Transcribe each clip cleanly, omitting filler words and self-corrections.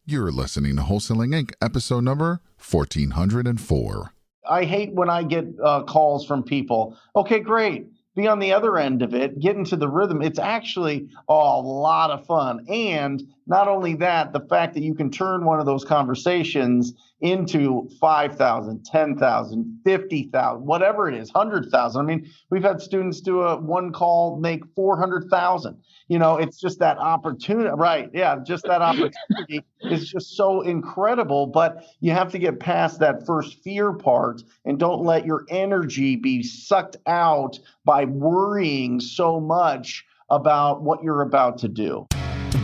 You're listening to Wholesaling Inc., episode number 1404. I hate when I get calls from people. Okay, great. Be on the other end of it, get into the rhythm. It's actually a lot of fun. And not only that, the fact that you can turn one of those conversations into 5,000, 10,000, 50,000, whatever it is, 100,000. I mean, we've had students do one call, make 400,000. You know, it's just that opportunity, right? Yeah, just that opportunity is just so incredible. But you have to get past that first fear part and don't let your energy be sucked out by worrying so much about what you're about to do.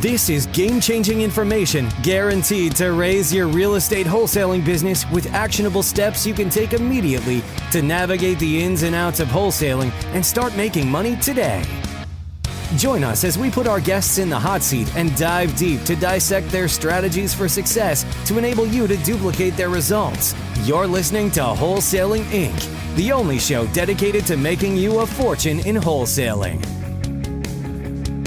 This is game-changing information guaranteed to raise your real estate wholesaling business with actionable steps you can take immediately to navigate the ins and outs of wholesaling and start making money today. Join us as we put our guests in the hot seat and dive deep to dissect their strategies for success to enable you to duplicate their results. You're listening to Wholesaling Inc., the only show dedicated to making you a fortune in wholesaling.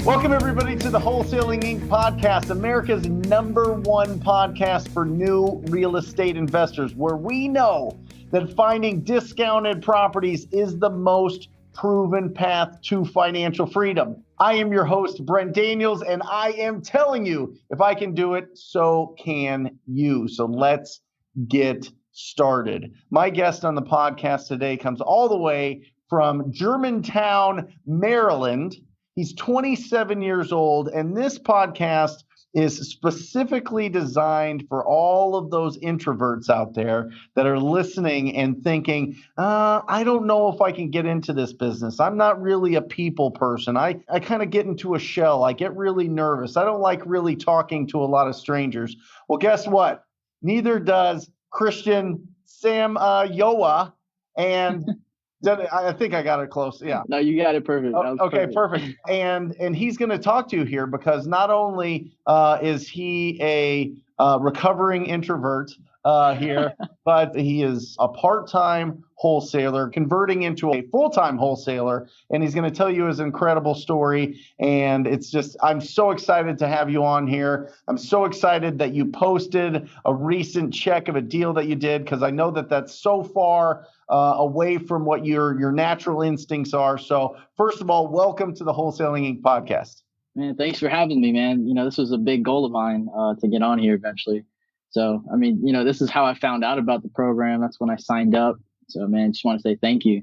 Welcome, everybody, to the Wholesaling Inc. podcast, America's #1 podcast for new real estate investors, where we know that finding discounted properties is the most proven path to financial freedom. I am your host, Brent Daniels, and I am telling you, if I can do it, so can you. So let's get started. My guest on the podcast today comes all the way from Germantown, Maryland. He's 27 years old, and this podcast is specifically designed for all of those introverts out there that are listening and thinking, I don't know if I can get into this business. I'm not really a people person. I kind of get into a shell. I get really nervous. I don't like really talking to a lot of strangers. Well, guess what? Neither does Cristian Samayoa. And I think I got it close. Yeah. No, you got it perfect. Okay, perfect. And he's going to talk to you here because not only is he a recovering introvert here, but he is a part-time wholesaler converting into a full-time wholesaler. And he's going to tell you his incredible story. And it's just, I'm so excited to have you on here. I'm so excited that you posted a recent check of a deal that you did, because I know that that's so far away from what your natural instincts are. So first of all, welcome to the Wholesaling Inc. podcast. Man, thanks for having me, man. You know, this was a big goal of mine to get on here eventually. So, I mean, you know, this is how I found out about the program. That's when I signed up. So, man, just want to say thank you.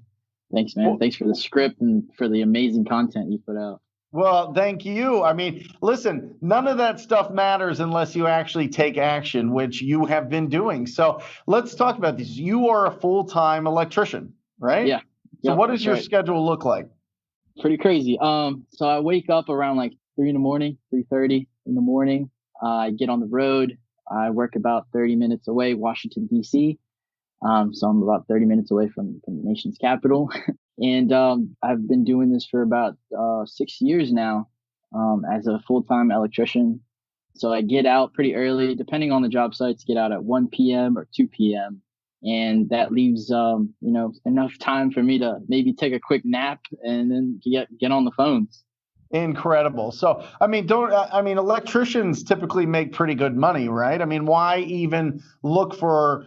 Thanks, man. Thanks for the script and for the amazing content you put out. Well, thank you. I mean, listen, none of that stuff matters unless you actually take action, which you have been doing. So let's talk about this. You are a full-time electrician, right? Yeah. So what does your schedule look like? Pretty crazy. So I wake up around like 3 in the morning, 3:30 in the morning. I get on the road. I work about 30 minutes away, Washington, D.C. So I'm about 30 minutes away from the nation's capital. And I've been doing this for about 6 years now as a full-time electrician. So I get out pretty early, depending on the job sites, get out at 1 p.m. or 2 p.m. And that leaves, enough time for me to maybe take a quick nap and then get on the phones. Incredible. So, I mean, electricians typically make pretty good money, right? I mean, why even look for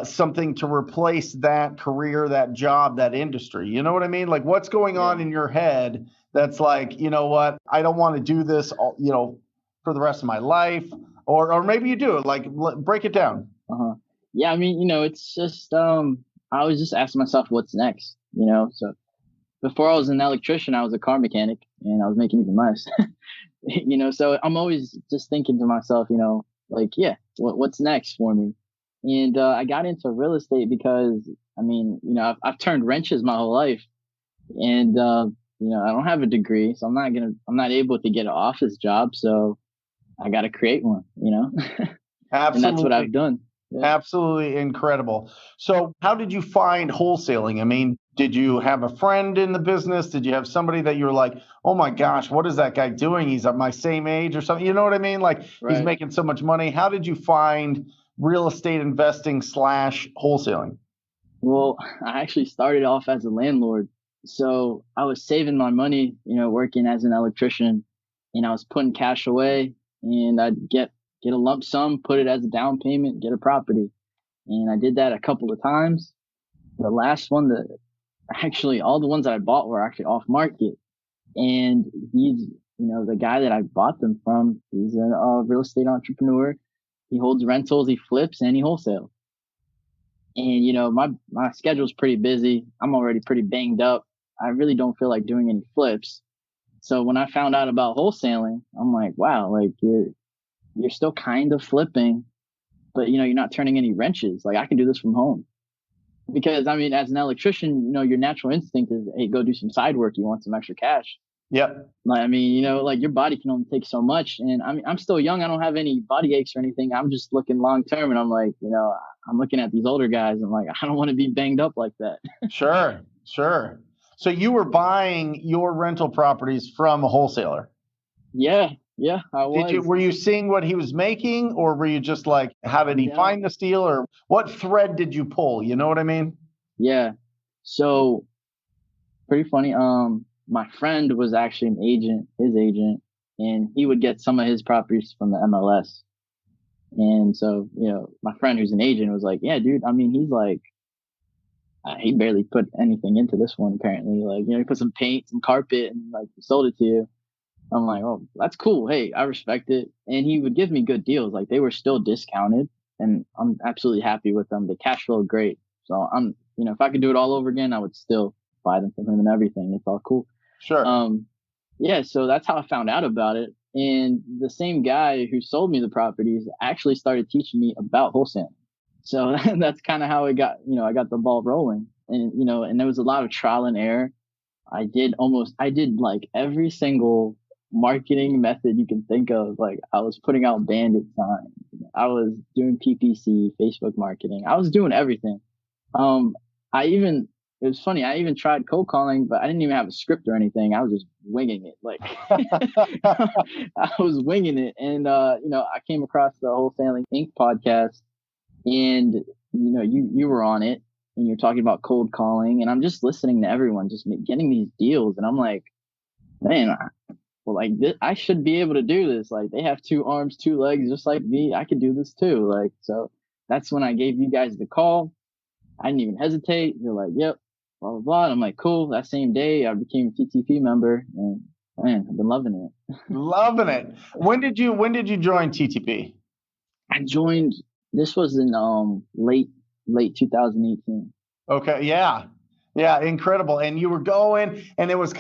something to replace that career, that job, that industry? You know what I mean? Like, what's going on in your head that's like, you know what, I don't want to do this, for the rest of my life, or maybe you do. Like, break it down. Yeah, I mean, it's just I was just asking myself, what's next? So before I was an electrician, I was a car mechanic, and I was making even less. So I'm always just thinking to myself, what's next for me? And I got into real estate because, I've turned wrenches my whole life, and I don't have a degree, so I'm not able to get an office job, so I got to create one, Absolutely. And that's what I've done. Yeah. Absolutely incredible. So how did you find wholesaling? I mean, did you have a friend in the business? Did you have somebody that you were like, oh my gosh, what is that guy doing? He's at my same age or something. You know what I mean? Like, right. He's making so much money. How did you find real estate investing / wholesaling? Well, I actually started off as a landlord. So I was saving my money, working as an electrician, and I was putting cash away, and I'd get get a lump sum, put it as a down payment, get a property. And I did that a couple of times. The last one, actually all the ones that I bought were actually off market. And he's, the guy that I bought them from, he's a real estate entrepreneur. He holds rentals, he flips, and he wholesales. And, my schedule's pretty busy. I'm already pretty banged up. I really don't feel like doing any flips. So when I found out about wholesaling, I'm like, wow, like you're still kind of flipping, but you're not turning any wrenches. Like I can do this from home. Because I mean, as an electrician, your natural instinct is, hey, go do some side work. You want some extra cash. Yep. Like, I mean, like your body can only take so much. And I mean, I'm still young. I don't have any body aches or anything. I'm just looking long term. And I'm like, I'm looking at these older guys. I'm like, I don't want to be banged up like that. Sure. So you were buying your rental properties from a wholesaler? Yeah, I was. Were you seeing what he was making, or were you just like, how did he find this deal, or what thread did you pull? You know what I mean? Yeah. So pretty funny. My friend was actually his agent, and he would get some of his properties from the MLS. And so, my friend who's an agent was like, yeah, dude, I mean, he's like, he barely put anything into this one, apparently. Like, he put some paint, some carpet, and like sold it to you. I'm like, oh, that's cool. Hey, I respect it. And he would give me good deals. Like, they were still discounted, and I'm absolutely happy with them. They cash flow great. So I'm, if I could do it all over again, I would still buy them from him and everything. It's all cool. Sure. Yeah. So that's how I found out about it. And the same guy who sold me the properties actually started teaching me about wholesaling. So that's kind of how it got, I got the ball rolling. And, and there was a lot of trial and error. I did like every single marketing method you can think of. Like, I was putting out bandit signs. I was doing PPC, Facebook marketing. I was doing everything. It was funny. I even tried cold calling, but I didn't even have a script or anything. I was just winging it. Like, I was winging it. And, I came across the Wholesaling Inc. podcast, and, you were on it, and you're talking about cold calling, and I'm just listening to everyone just getting these deals. And I'm like, man, I should be able to do this. Like, they have 2 arms, 2 legs, just like me. I could do this too. Like, so that's when I gave you guys the call. I didn't even hesitate. You're like, yep, blah, blah, blah. And I'm like, cool. That same day, I became a TTP member, and man, I've been loving it. Loving it. When did you join TTP? I joined, this was in late 2018. Okay. Yeah. Incredible. And you were going, and it was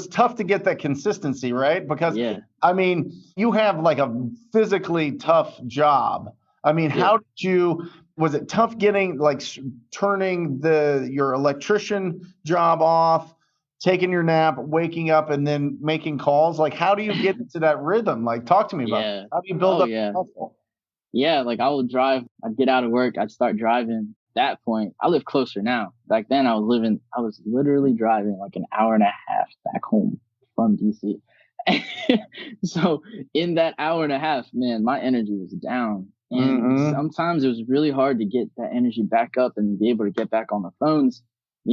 tough to get that consistency, right? Because I mean, you have like a physically tough job. I mean, was it tough getting, like, turning your electrician job off, taking your nap, waking up, and then making calls? Like, how do you get into that rhythm? Like, talk to me about it. How do you build up the hustle? Yeah, like I would drive, I'd get out of work, I'd start driving. At that point, I live closer now. Back then I was literally driving like an hour and a half back home from DC. So in that hour and a half, man, my energy was down. And sometimes it was really hard to get that energy back up and be able to get back on the phones,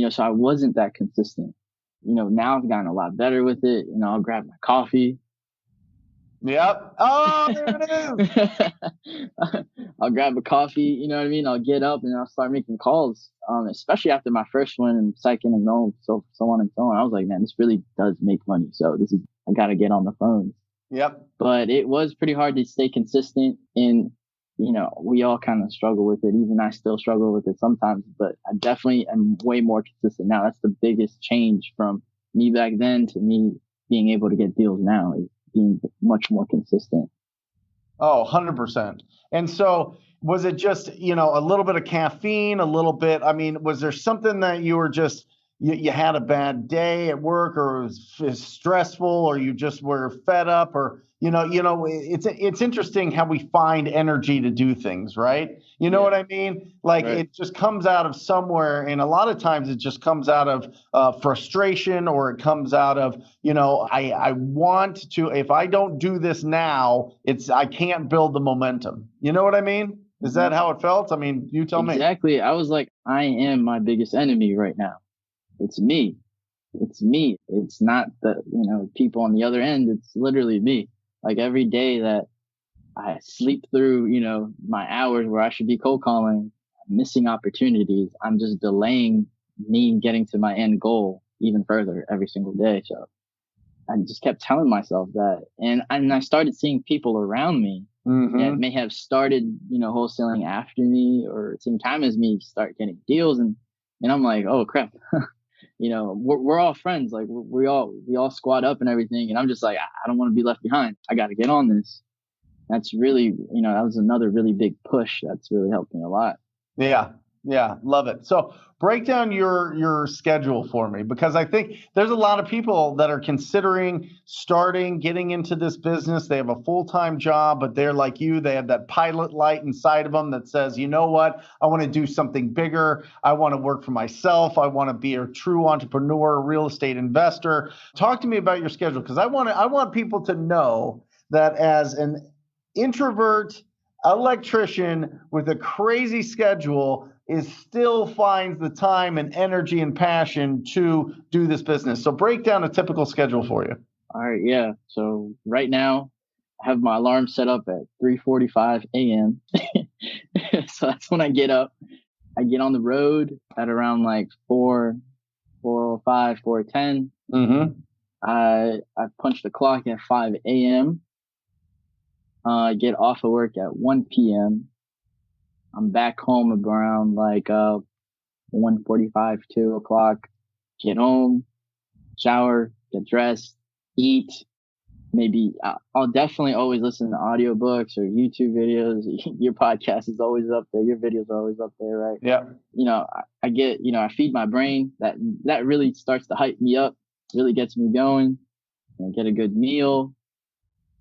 so I wasn't that consistent. Now I've gotten a lot better with it. I'll grab my coffee. Yep. Oh, there it is. I'll grab a coffee, you know what I mean? I'll get up and I'll start making calls, especially after my first one and second and so on and so on. I was like, man, this really does make money. So I got to get on the phones. Yep. But it was pretty hard to stay consistent, and, we all kind of struggle with it. Even I still struggle with it sometimes, but I definitely am way more consistent now. That's the biggest change from me back then to me being able to get deals now, is being much more consistent. Oh, 100%. And so was it just, a little bit of caffeine, a little bit, I mean, was there something that you were just, you had a bad day at work, or it was stressful, or you just were fed up, or, it's interesting how we find energy to do things, right? You know what I mean? Like, right. It just comes out of somewhere. And a lot of times it just comes out of frustration, or it comes out of, I want to, if I don't do this now, I can't build the momentum. You know what I mean? Is that how it felt? I mean, you tell me. Exactly. I was like, I am my biggest enemy right now. It's me. It's me. It's not the, people on the other end. It's literally me. Like, every day that I sleep through, my hours where I should be cold calling, missing opportunities. I'm just delaying me getting to my end goal even further every single day. So I just kept telling myself that. And I started seeing people around me that may have started, wholesaling after me or same time as me start getting deals. And I'm like, oh crap, we're all friends. Like we all squad up and everything. And I'm just like, I don't want to be left behind. I got to get on this. That's really, that was another really big push. That's really helped me a lot. Yeah. Yeah. Love it. So break down your schedule for me, because I think there's a lot of people that are considering getting into this business. They have a full-time job, but they're like you. They have that pilot light inside of them that says, you know what? I want to do something bigger. I want to work for myself. I want to be a true entrepreneur, a real estate investor. Talk to me about your schedule, because I want people to know that as an introvert electrician with a crazy schedule still finds the time and energy and passion to do this business. So break down a typical schedule for you. All right. Yeah. So right now I have my alarm set up at 3:45 a.m. So that's when I get up. I get on the road at around like 4:05, 4:10. I punch the clock at 5 a.m. I get off of work at 1 p.m. I'm back home around like 1:45, 2 o'clock. Get home, shower, get dressed, eat. Maybe I'll definitely always listen to audiobooks or YouTube videos. Your podcast is always up there. Your videos are always up there, right? Yeah. I get, I feed my brain. That really starts to hype me up, really gets me going. And get a good meal.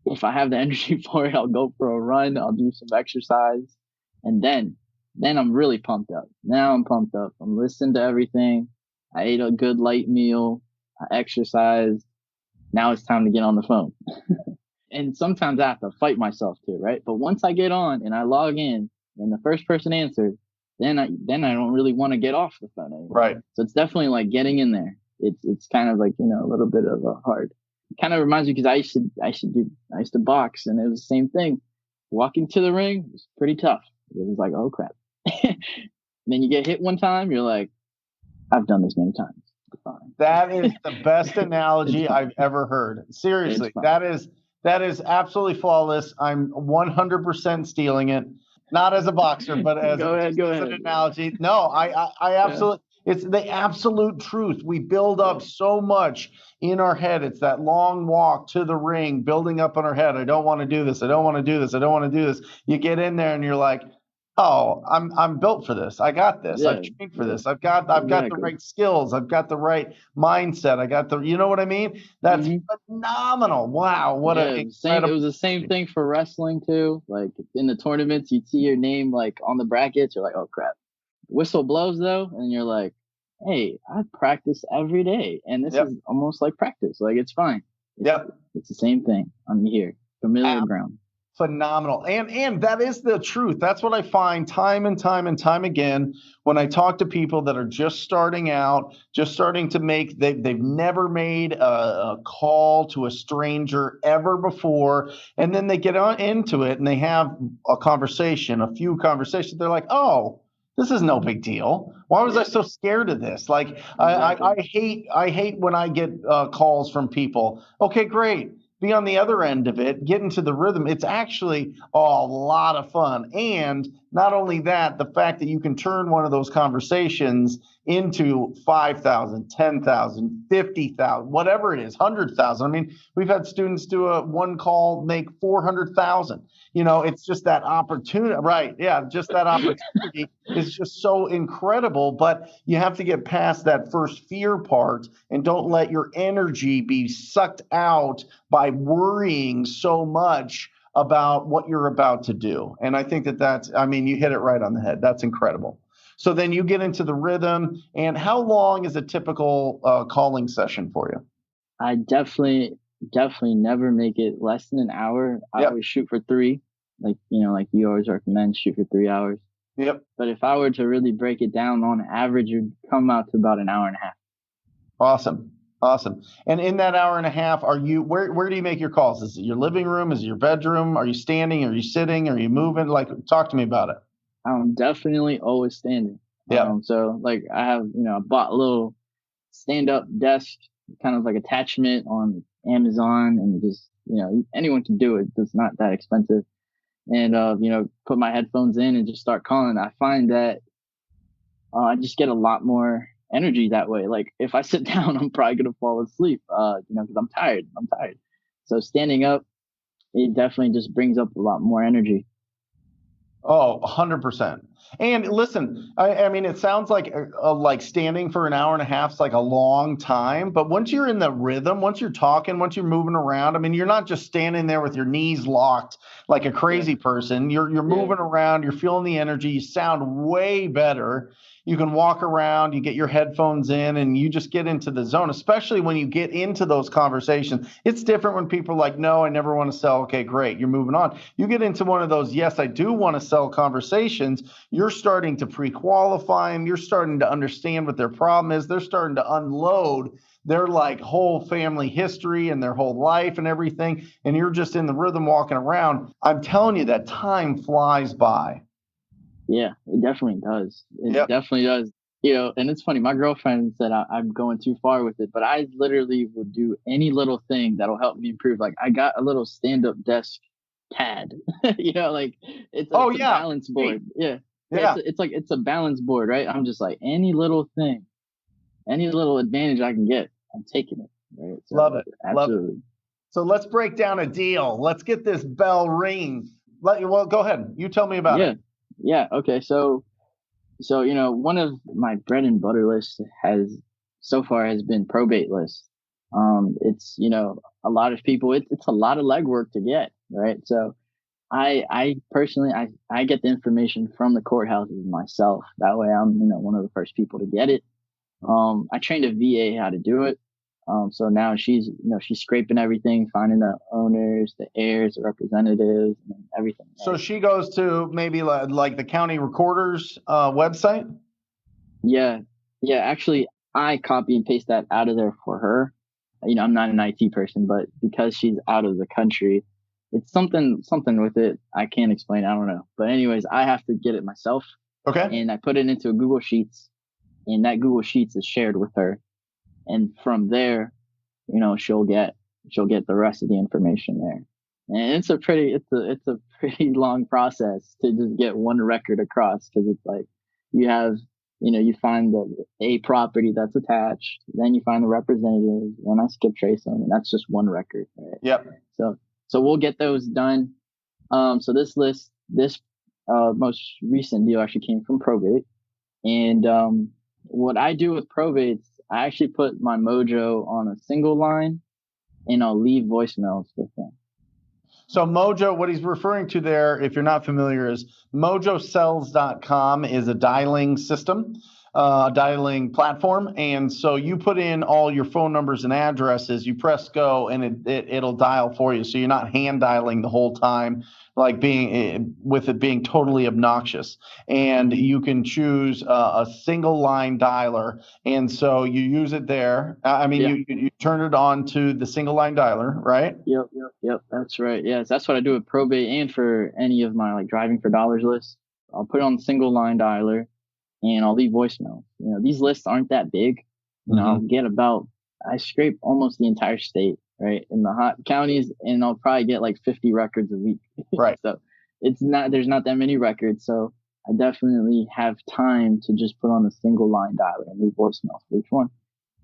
If I have the energy for it, I'll go for a run. I'll do some exercise. And then I'm really pumped up. Now I'm pumped up. I'm listening to everything. I ate a good light meal. I exercised. Now it's time to get on the phone. And sometimes I have to fight myself too, right? But once I get on and I log in and the first person answers, then I don't really want to get off the phone anymore. Right. So it's definitely like getting in there. It's kind of like, a little bit of a hard. It kind of reminds me, because I used to box, and it was the same thing. Walking to the ring was pretty tough. It was like, oh crap. Then you get hit one time, you're like, I've done this many times. Fine. That is the best analogy I've ever heard. Seriously, that is absolutely flawless. I'm 100% stealing it, not as a boxer, but as an analogy. No, I absolutely. Yeah. It's the absolute truth. We build up so much in our head. It's that long walk to the ring, building up in our head. I don't want to do this. I don't want to do this. I don't want to do this. You get in there and you're like, oh, I'm built for this. I got this. Yeah. I've trained for this. I've got the right skills. I've got the right mindset. I got the, you know what I mean? That's phenomenal. Wow. It was the same thing for wrestling too. Like in the tournaments, you'd see your name like on the brackets. You're like, oh crap. Whistle blows though, and you're like, hey, I practice every day, and this is almost like practice. Like it's fine. It's the same thing. I'm here, familiar ground. Phenomenal. And that is the truth. That's what I find time and time again when I talk to people that are just starting out, just starting to make, they've never made a call to a stranger ever before. And then they get into it and they have a few conversations. They're like, oh, this is no big deal. Why was I so scared of this? Like, exactly. I hate when I get calls from people. Okay, great. Be on the other end of it, get into the rhythm. It's actually a lot of fun. And not only that, the fact that you can turn one of those conversations into 5,000, 10,000, 50,000, whatever it is, 100,000. I mean, we've had students do one call, make 400,000. It's just that opportunity, right? Yeah, just that opportunity is just so incredible. But you have to get past that first fear part and don't let your energy be sucked out by worrying so much about what you're about to do. And I think you hit it right on the head. That's incredible. So then you get into the rhythm. And how long is a typical calling session for you? I definitely never make it less than an hour. I always shoot for 3. Like you always recommend, shoot for 3 hours. Yep. But if I were to really break it down, on average, it would come out to about an hour and a half. Awesome. Awesome. And in that hour and a half, where do you make your calls? Is it your living room? Is it your bedroom? Are you standing? Are you sitting? Are you moving? Like, talk to me about it. I'm definitely always standing. Yeah. So like I have, I bought a little stand up desk, kind of like attachment on Amazon, and just, anyone can do it. It's not that expensive. And, put my headphones in and just start calling. I find that I just get a lot more energy that way. Like if I sit down, I'm probably going to fall asleep, because I'm tired. So standing up, it definitely just brings up a lot more energy. Oh, 100%. And listen, I mean, it sounds like standing for an hour and a half is like a long time. But once you're in the rhythm, once you're talking, once you're moving around, I mean, you're not just standing there with your knees locked like a crazy person. You're moving around. You're feeling the energy. You sound way better. You can walk around, you get your headphones in, and you just get into the zone, especially when you get into those conversations. It's different when people are like, no, I never want to sell. Okay, great. You're moving on. You get into one of those, yes, I do want to sell conversations. You're starting to pre-qualify them. You're starting to understand what their problem is. They're starting to unload their like whole family history and their whole life and everything. And you're just in the rhythm walking around. I'm telling you, that time flies by. Yeah, it definitely does. It definitely does. And it's funny. My girlfriend said I'm going too far with it, but I literally would do any little thing that'll help me improve. Like I got a little stand-up desk pad, like it's a balance board. Yeah. It's a balance board, right? I'm just like any little thing, any little advantage I can get, I'm taking it. Right. So, love it. Absolutely. Love it. So let's break down a deal. Let's get this bell ring. Well, go ahead. You tell me about it. Yeah. Okay. So, one of my bread and butter lists has been probate lists. It's, a lot of people, it's a lot of legwork to get, right? So I personally, I get the information from the courthouses myself. That way I'm, one of the first people to get it. I trained a VA how to do it. So now she's scraping everything, finding the owners, the heirs, the representatives, and everything. Right? So she goes to maybe like the county recorder's website? Yeah. Actually, I copy and paste that out of there for her. I'm not an IT person, but because she's out of the country, it's something with it. I can't explain. I don't know. But anyways, I have to get it myself. Okay. And I put it into a Google Sheets, and that Google Sheets is shared with her. And from there, she'll get the rest of the information there. And it's a pretty long process to just get one record across, because it's like you have, you find a property that's attached, then you find the representative, then I skip trace them, and that's just one record. Right? Yep. So we'll get those done. So this most recent deal actually came from probate, and what I do with probates, I actually put my Mojo on a single line, and I'll leave voicemails with them. So Mojo, what he's referring to there, if you're not familiar, is mojosells.com is a dialing system, dialing platform. And so you put in all your phone numbers and addresses, you press go, and it'll dial for you. So you're not hand dialing the whole time, like with it being totally obnoxious. And you can choose a single line dialer. And so you use it there. You turn it on to the single line dialer, right? Yep. That's right. Yes. That's what I do with probate and for any of my like driving for dollars lists. I'll put it on the single line dialer, and I'll leave voicemail. These lists aren't that big. I'll get I scrape almost the entire state, right, in the hot counties, and I'll probably get like 50 records a week. Right. So there's not that many records. So I definitely have time to just put on a single line dialer and leave voicemails for each one.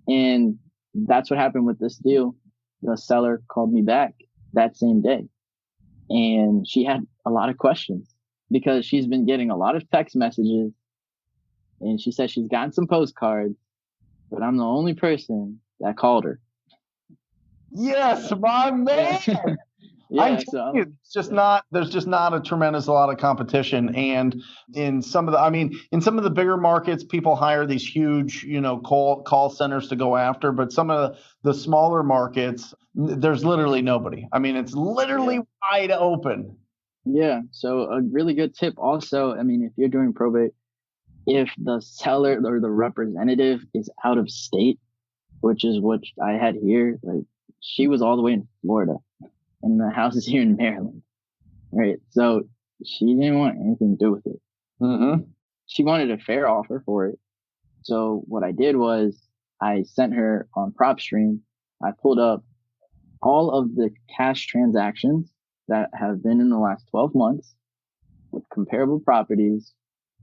And that's what happened with this deal. The seller called me back that same day, and she had a lot of questions because she's been getting a lot of text messages, and she said she's gotten some postcards, but I'm the only person that called her. Yes, my man. I'm telling you, there's just not a tremendous lot of competition. And in some of the bigger markets, people hire these huge, call centers to go after. But some of the smaller markets, there's literally nobody. I mean, it's literally wide open. Yeah. So a really good tip also, if you're doing probate, if the seller or the representative is out of state, which is what I had here. Like, she was all the way in Florida, and the house is here in Maryland, right? So she didn't want anything to do with it. Mm-hmm. She wanted a fair offer for it. So what I did was I sent her on PropStream. I pulled up all of the cash transactions that have been in the last 12 months with comparable properties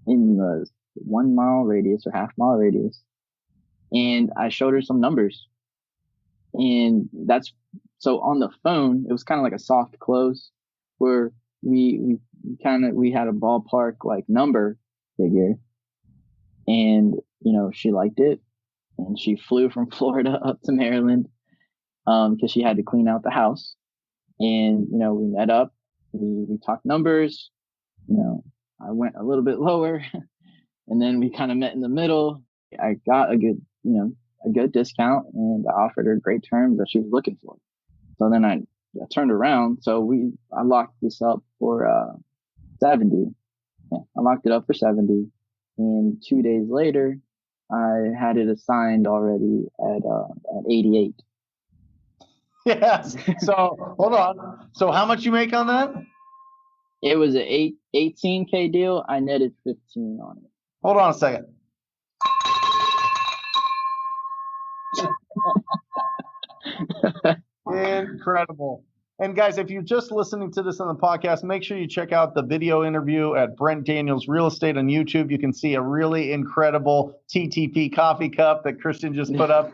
in the 1 mile radius or half-mile radius. And I showed her some numbers. And so on the phone, it was kind of like a soft close where we had a ballpark like number figure. And, she liked it. And she flew from Florida up to Maryland because she had to clean out the house. And, we met up, we talked numbers, I went a little bit lower and then we kind of met in the middle. I got a good discount, and I offered her great terms that she was looking for. So then I turned around. So I locked this up for 70. Yeah, I locked it up for 70. And 2 days later, I had it assigned already at 88. Yes. So hold on. So how much you make on that? It was an 18K deal. I netted 15 on it. Hold on a second. Incredible. And guys, if you're just listening to this on the podcast, make sure you check out the video interview at Brent Daniels Real Estate on YouTube. You can see a really incredible TTP coffee cup that Cristian just put up.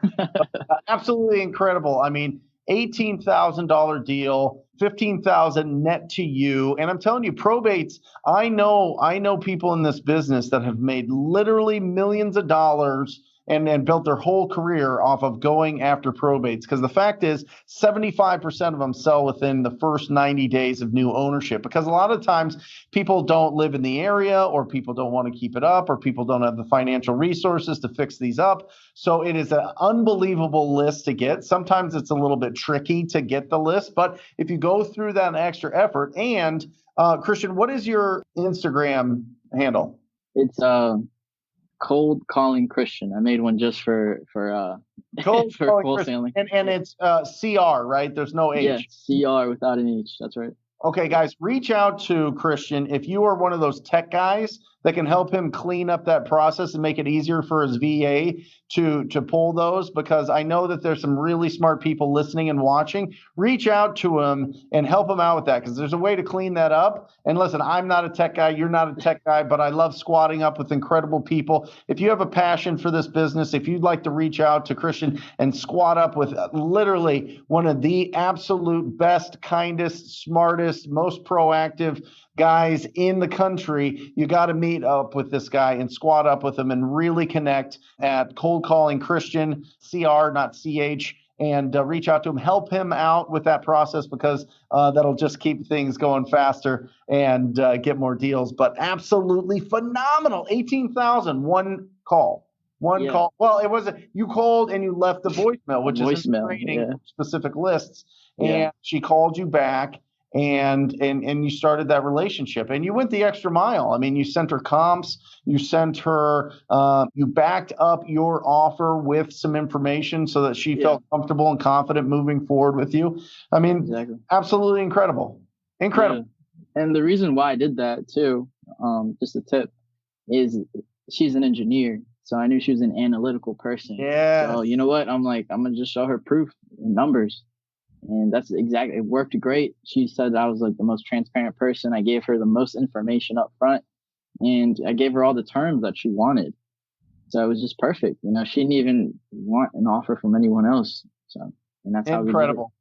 Absolutely incredible. I mean, $18,000 deal, $15,000 net to you. And I'm telling you, probates, I know people in this business that have made literally millions of dollars and built their whole career off of going after probates. Because the fact is, 75% of them sell within the first 90 days of new ownership. Because a lot of times people don't live in the area, or people don't want to keep it up, or people don't have the financial resources to fix these up. So it is an unbelievable list to get. Sometimes it's a little bit tricky to get the list, but if you go through that extra effort, and Cristian, what is your Instagram handle? It's Cold Calling Cristian. I made one just for Cold for wholesaling. And it's CR, right? There's no H. Yeah, CR without an H. That's right. Okay, guys, reach out to Cristian if you are one of those tech guys that can help him clean up that process and make it easier for his VA to pull those, because I know that there's some really smart people listening and watching. Reach out to him and help him out with that, because there's a way to clean that up. And listen, I'm not a tech guy. You're not a tech guy, but I love squatting up with incredible people. If you have a passion for this business, if you'd like to reach out to Cristian and squat up with literally one of the absolute best, kindest, smartest, most proactive guys in the country, you got to meet up with this guy and squat up with him and really connect at Cold Calling Cristian, CR, not CH, and reach out to him, help him out with that process, because that'll just keep things going faster and get more deals. But absolutely phenomenal. 18,000, one call. One call. Well, it wasn't, you called and you left the voicemail, which is training specific lists. And she called you back. And you started that relationship, and you went the extra mile. I mean, you sent her comps, you sent her, you backed up your offer with some information so that she felt comfortable and confident moving forward with you. I mean, absolutely incredible. Incredible. Yeah. And the reason why I did that too, just a tip, is she's an engineer. So I knew she was an analytical person. Yeah. So you know what? I'm like, I'm going to just show her proof in numbers. And that's exactly, it worked great. She said I was like the most transparent person. I gave her the most information up front, and I gave her all the terms that she wanted. So it was just perfect. She didn't even want an offer from anyone else. So, and that's how incredible.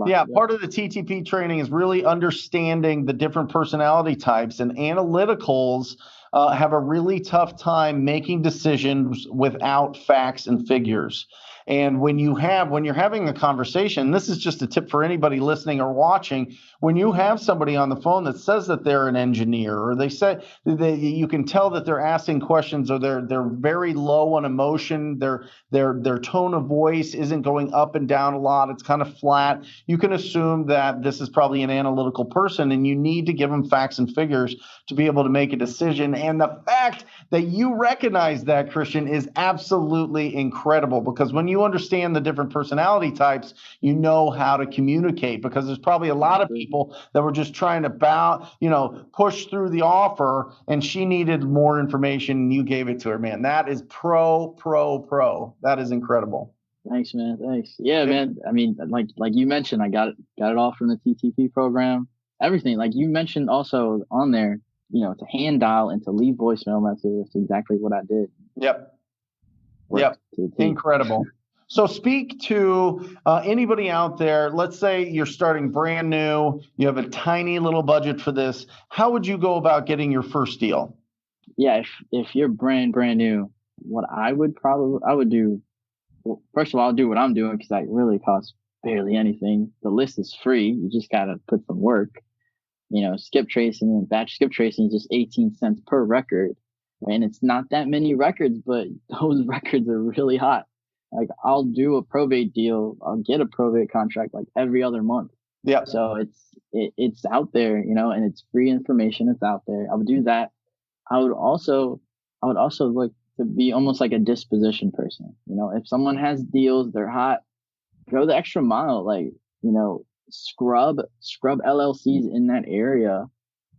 Yeah, part of the TTP training is really understanding the different personality types, and analyticals have a really tough time making decisions without facts and figures. And when you're having a conversation, this is just a tip for anybody listening or watching, when you have somebody on the phone that says that they're an engineer, or they say you can tell that they're asking questions, or they're very low on emotion, their tone of voice isn't going up and down a lot, it's kind of flat, you can assume that this is probably an analytical person, and you need to give them facts and figures to be able to make a decision And the fact that you recognize that, Cristian, is absolutely incredible, because when you understand the different personality types, you know how to communicate, because there's probably a lot of people that were just trying to push through the offer, and she needed more information and you gave it to her, man. That is pro. That is incredible. Thanks, man. Thanks. Yeah, man. I mean, like you mentioned, I got it all from the TTP program. Everything, like you mentioned also on there, to hand dial and to leave voicemail messages. That's exactly what I did. Yep. Incredible. So speak to anybody out there. Let's say you're starting brand new. You have a tiny little budget for this. How would you go about getting your first deal? Yeah, if you're brand new, what I would do. Well, first of all, I'll do what I'm doing, because that really costs barely anything. The list is free. You just got to put some work. Skip tracing and batch skip tracing is just 18 cents per record. And it's not that many records, but those records are really hot. Like, I'll do a probate deal. I'll get a probate contract like every other month. Yeah. So it's out there, and it's free information. It's out there. I would do that. I would also look to be almost like a disposition person. If someone has deals, they're hot, go the extra mile, scrub LLCs in that area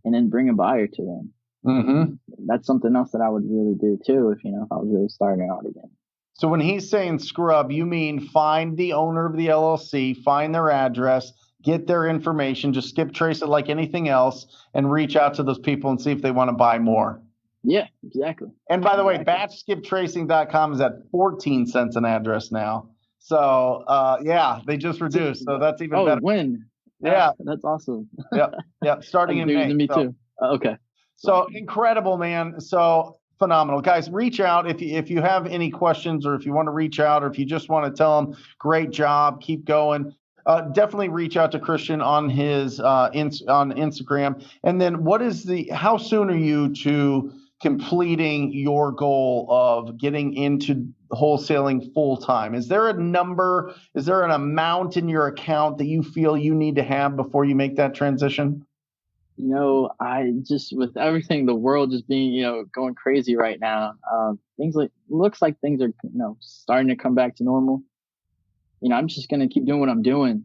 and then bring a buyer to them. Mm-hmm. That's something else that I would really do too, if I was really starting out again. So when he's saying scrub, you mean find the owner of the LLC, find their address, get their information, just skip trace it like anything else, and reach out to those people and see if they want to buy more. Yeah, exactly. And by the way, batchskiptracing.com is at 14 cents an address now. So, they just reduced. So that's even better. When? Yeah. That's awesome. Yeah. Starting in May. Me too. Okay. So incredible, man. So phenomenal. Guys, reach out if you have any questions, or if you want to reach out, or if you just want to tell them, great job, keep going. Definitely reach out to Cristian on his on Instagram. And then how soon are you to completing your goal of getting into wholesaling full time? Is there a number? Is there an amount in your account that you feel you need to have before you make that transition? I just, with everything, the world just being, going crazy right now, looks like things are, starting to come back to normal. I'm just going to keep doing what I'm doing.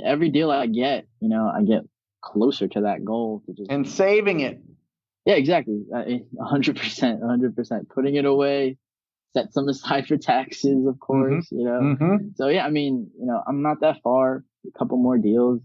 Every deal I get, I get closer to that goal. And saving it. Yeah, exactly. 100%. Putting it away, set some aside for taxes, of course, Mm-hmm. So yeah, I'm not that far. A couple more deals.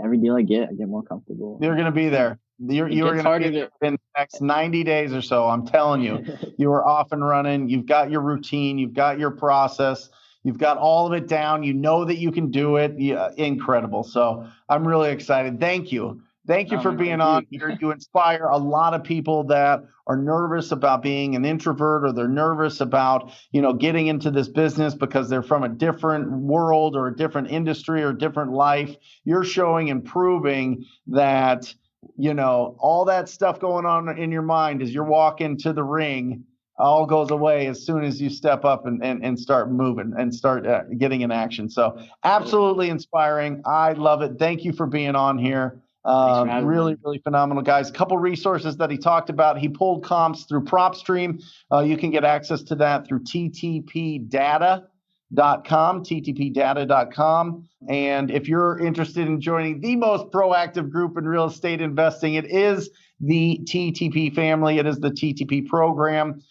Every deal I get more comfortable. You're going to be there. You're going to be there in the next 90 days or so. I'm telling you, you are off and running. You've got your routine. You've got your process. You've got all of it down. You know that you can do it. Yeah, incredible. So I'm really excited. Thank you. Thank you for being on here. You inspire a lot of people that are nervous about being an introvert, or they're nervous about, getting into this business because they're from a different world or a different industry or different life. You're showing and proving that, all that stuff going on in your mind as you're walking to the ring all goes away as soon as you step up and start moving and start getting in action. So absolutely inspiring. I love it. Thank you for being on here. Really phenomenal, guys. A couple resources that he talked about. He pulled comps through PropStream. You can get access to that through ttpdata.com. And if you're interested in joining the most proactive group in real estate investing, it is the TTP family. It is the TTP program.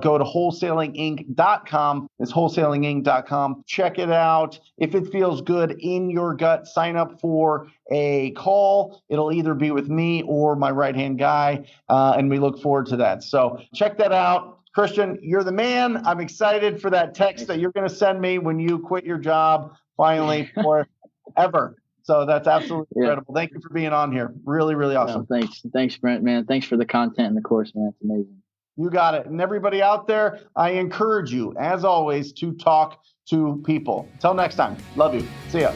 Go to wholesalinginc.com. It's wholesalinginc.com. Check it out. If it feels good in your gut, sign up for a call. It'll either be with me or my right-hand guy, and we look forward to that. So check that out. Cristian, you're the man. I'm excited for that text that you're going to send me when you quit your job finally forever. So that's absolutely incredible. Thank you for being on here. Really, really awesome. No, thanks, Brent, man. Thanks for the content and the course, man. It's amazing. You got it. And everybody out there, I encourage you, as always, to talk to people. Until next time, love you. See ya.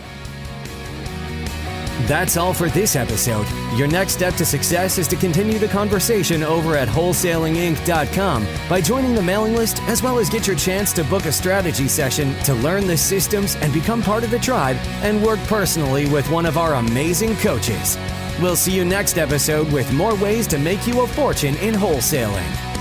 That's all for this episode. Your next step to success is to continue the conversation over at wholesalinginc.com by joining the mailing list, as well as get your chance to book a strategy session to learn the systems and become part of the tribe and work personally with one of our amazing coaches. We'll see you next episode with more ways to make you a fortune in wholesaling.